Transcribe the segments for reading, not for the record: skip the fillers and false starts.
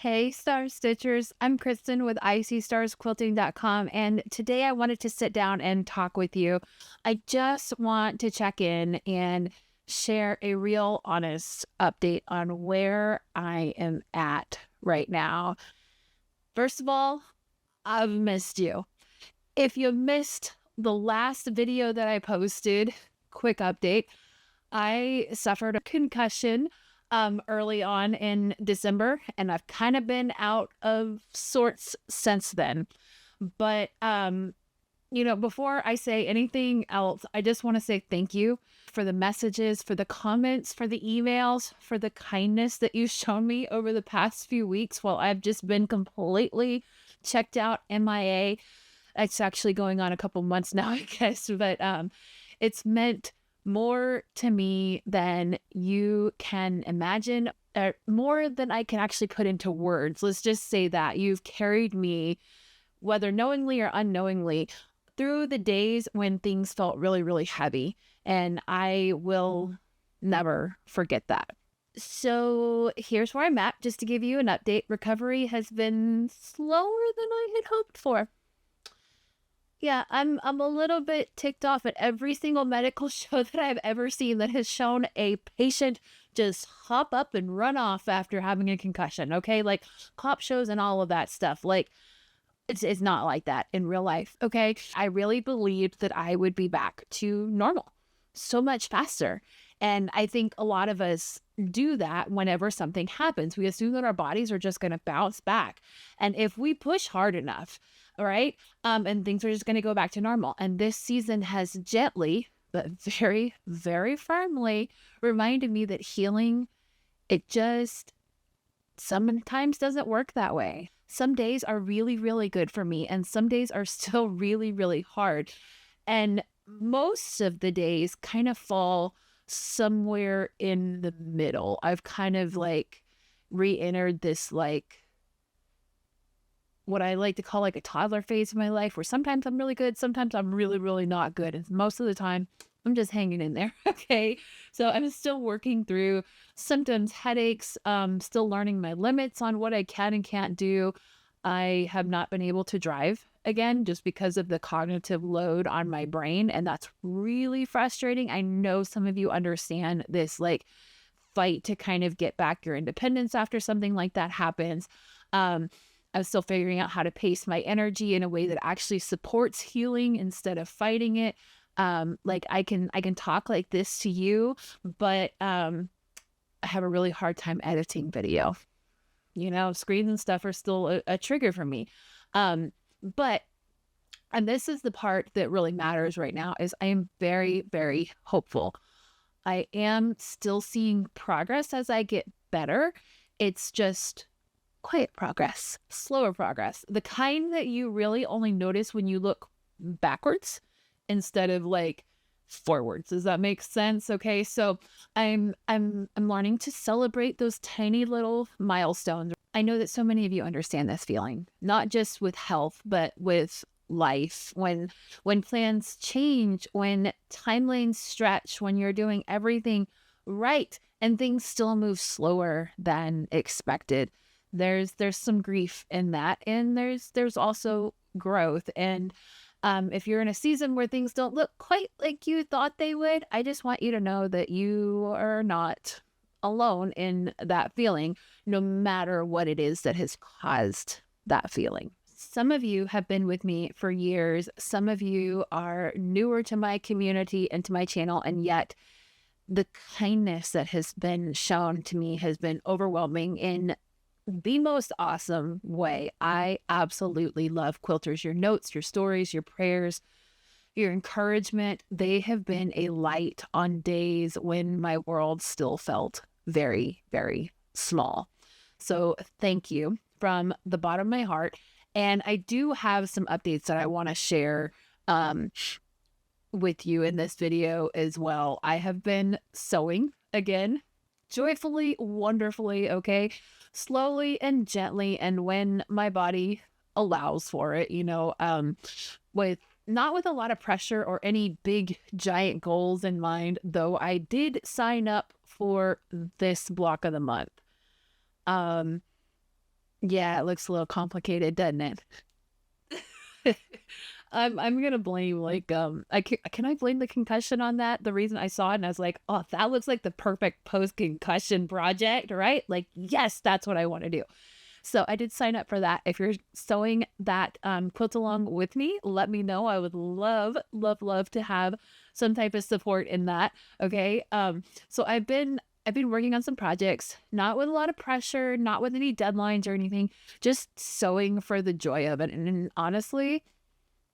Hey, Star Stitchers. I'm Kristen with ISeeStarsQuilting.com, and today I wanted to sit down and talk with you. I just want to check in and share a real honest update on where I am at right now. First of all, I've missed you. If you missed the last video that I posted, quick update. I suffered a concussion early on in December, and I've kind of been out of sorts since then. But before I say anything else, I just want to say thank you for the messages, for the comments, for the emails, for the kindness that you've shown me over the past few weeks while I've just been completely checked out, MIA. It's actually going on a couple months now, I guess, but it's meant more to me than you can imagine, more than I can actually put into words. Let's just say that you've carried me, whether knowingly or unknowingly, through the days when things felt really, really heavy. And I will never forget that. So here's where I'm at, just to give you an update. Recovery has been slower than I had hoped for. Yeah, I'm a little bit ticked off at every single medical show that I've ever seen that has shown a patient just hop up and run off after having a concussion, okay? Like cop shows and all of that stuff. Like it's not like that in real life, okay? I really believed that I would be back to normal so much faster. And I think a lot of us do that whenever something happens. We assume that our bodies are just going to bounce back. And if we push hard enough, all right, and things are just going to go back to normal. And this season has gently, but very, very firmly reminded me that healing, it just sometimes doesn't work that way. Some days are really, really good for me, and some days are still really, really hard. And most of the days kind of fall somewhere in the middle. I've kind of like re-entered this what I like to call like a toddler phase of my life, where sometimes I'm really good, sometimes I'm really, really not good. And most of the time I'm just hanging in there. Okay. So I'm still working through symptoms, headaches, still learning my limits on what I can and can't do. I have not been able to drive again just because of the cognitive load on my brain. And that's really frustrating. I know some of you understand this like fight to kind of get back your independence after something like that happens. I'm still figuring out how to pace my energy in a way that actually supports healing instead of fighting it. Like I can talk like this to you, but I have a really hard time editing video. Screens and stuff are still a trigger for me. But and this is the part that really matters right now is I am very, very hopeful. I am still seeing progress as I get better. It's just quiet progress, slower progress, the kind that you really only notice when you look backwards instead of like forwards. Does that make sense? Okay. So I'm learning to celebrate those tiny little milestones. I know that so many of you understand this feeling, not just with health, but with life. When plans change, when timelines stretch, when you're doing everything right and things still move slower than expected. There's some grief in that, and there's also growth. And if you're in a season where things don't look quite like you thought they would, I just want you to know that you are not alone in that feeling, no matter what it is that has caused that feeling. Some of you have been with me for years. Some of you are newer to my community and to my channel, and yet the kindness that has been shown to me has been overwhelming in the most awesome way. I absolutely love quilters. Your notes, your stories, your prayers, your encouragement, they have been a light on days when my world still felt very, very small. So thank you from the bottom of my heart. And I do have some updates that I want to share with you in this video as well. I have been sewing again, joyfully, wonderfully, okay? Slowly and gently, and when my body allows for it, with not with a lot of pressure or any big giant goals in mind, though I did sign up for this block of the month. Yeah, it looks a little complicated, doesn't it? I'm gonna blame like can I blame the concussion on that? The reason I saw it and I was like, oh, that looks like the perfect post concussion project, right? Like, yes, that's what I want to do. So I did sign up for that. If you're sewing that quilt along with me, let me know. I would love, love, love to have some type of support in that. Okay. So I've been working on some projects, not with a lot of pressure, not with any deadlines or anything, just sewing for the joy of it. And honestly,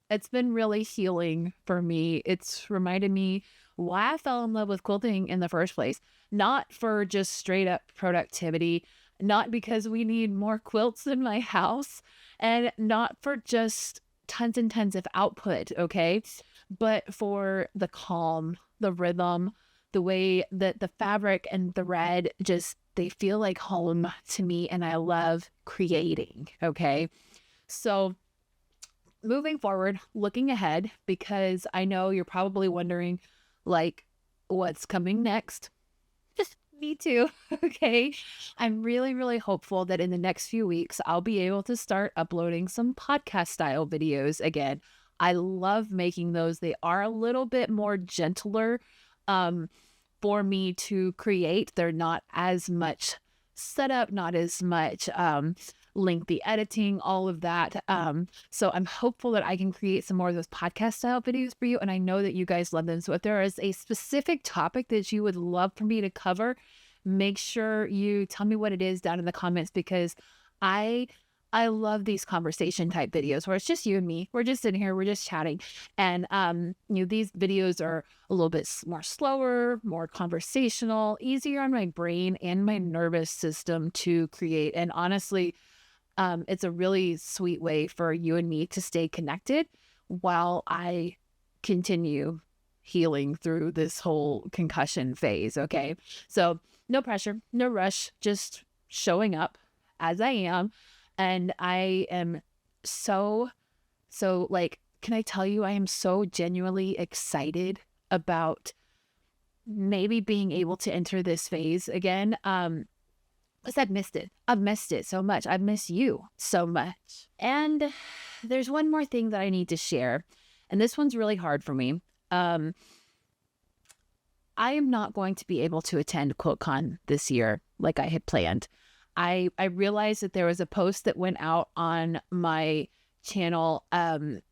it's been really healing for me. It's reminded me why I fell in love with quilting in the first place. Not for just straight up productivity, not because we need more quilts in my house, and not for just tons and tons of output, okay? But for the calm, the rhythm, the way that the fabric and thread just, they feel like home to me, and I love creating, okay? So moving forward, looking ahead, because I know you're probably wondering, like, what's coming next? Just me too. Okay. I'm really, really hopeful that in the next few weeks, I'll be able to start uploading some podcast style videos again. I love making those. They are a little bit more gentler um, for me to create. They're not as much setup, not as much lengthy editing, all of that. So I'm hopeful that I can create some more of those podcast style videos for you. And I know that you guys love them. So if there is a specific topic that you would love for me to cover, make sure you tell me what it is down in the comments, because I I love these conversation type videos where it's just you and me. We're just in here, we're just chatting. And these videos are a little bit more slower, more conversational, easier on my brain and my nervous system to create. And honestly, it's a really sweet way for you and me to stay connected while I continue healing through this whole concussion phase. Okay. So no pressure, no rush, just showing up as I am. And I am so like, can I tell you, I am so genuinely excited about maybe being able to enter this phase again. Because I've missed it. I've missed it so much. I miss you so much. And there's one more thing that I need to share. And this one's really hard for me. I am not going to be able to attend QuiltCon this year like I had planned. I realized that there was a post that went out on my channel a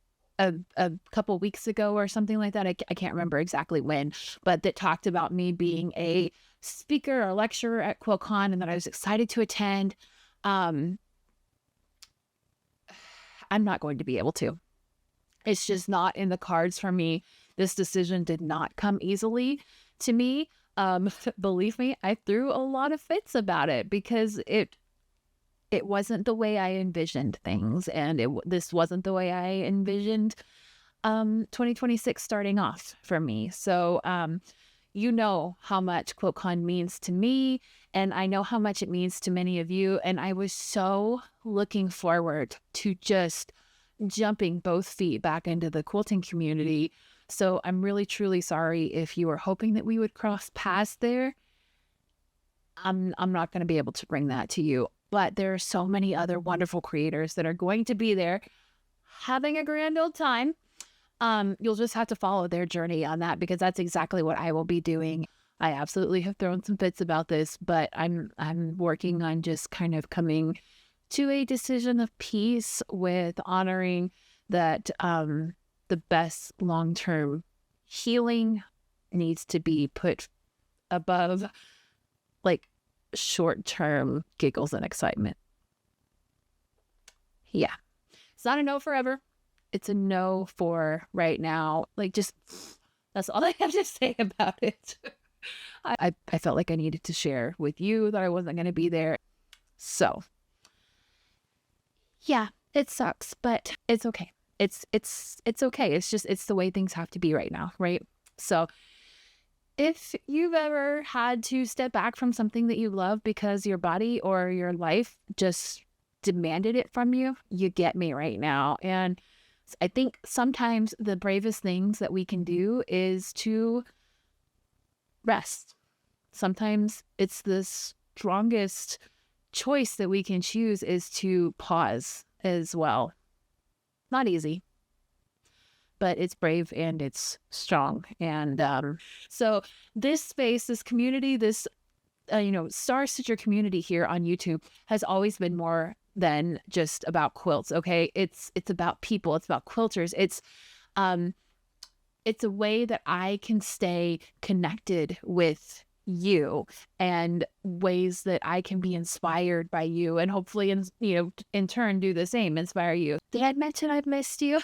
couple weeks ago or something like that. I can't remember exactly when, but that talked about me being a speaker or lecturer at QuiltCon and that I was excited to attend. I'm not going to be able to. It's just not in the cards for me. This decision did not come easily to me. Believe me, I threw a lot of fits about it because it wasn't the way I envisioned things, and this wasn't the way I envisioned 2026 starting off for me. So you know how much QuiltCon means to me, and I know how much it means to many of you, and I was so looking forward to just jumping both feet back into the quilting community. So I'm really, truly sorry if you were hoping that we would cross paths there. I'm not going to be able to bring that to you, but there are so many other wonderful creators that are going to be there having a grand old time. You'll just have to follow their journey on that, because that's exactly what I will be doing. I absolutely have thrown some fits about this, but I'm working on just kind of coming to a decision of peace with honoring that the best long-term healing needs to be put above like short-term giggles and excitement. Yeah. It's not a no forever. It's a no for right now. Like, just, that's all I have to say about it. I felt like I needed to share with you that I wasn't going to be there. So yeah, it sucks, but it's okay. It's okay. It's the way things have to be right now, right? So if you've ever had to step back from something that you love because your body or your life just demanded it from you, you get me right now. And I think sometimes the bravest things that we can do is to rest. Sometimes it's the strongest choice that we can choose is to pause as well. Not easy, but it's brave and it's strong. And so this space, this community, this Star Stitcher community here on YouTube has always been more than just about quilts. Okay, it's about people. It's about quilters. It's a way that I can stay connected with you, and ways that I can be inspired by you, and hopefully in turn do the same, inspire you. Did I mention I've missed you?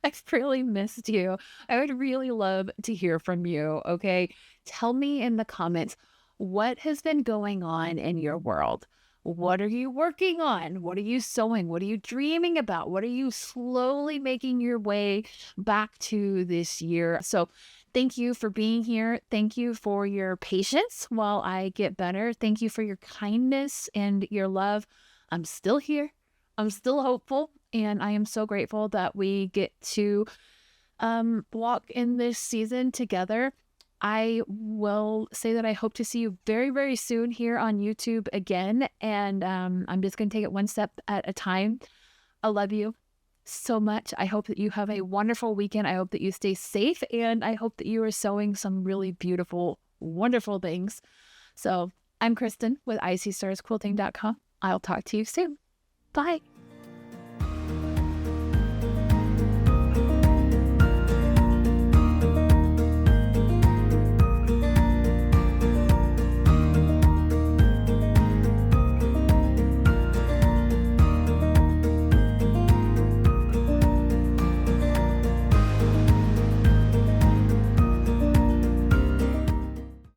I've really missed you. I would really love to hear from you. Okay, tell me in the comments what has been going on in your world. What are you working on? What are you sewing? What are you dreaming about? What are you slowly making your way back to this year? So thank you for being here. Thank you for your patience while I get better. Thank you for your kindness and your love. I'm still here. I'm still hopeful. And I am so grateful that we get to walk in this season together. I will say that I hope to see you very, very soon here on YouTube again. And I'm just going to take it one step at a time. I love you so much. I hope that you have a wonderful weekend. I hope that you stay safe. And I hope that you are sewing some really beautiful, wonderful things. So I'm Kristen with ISeeStarsQuilting.com. I'll talk to you soon. Bye.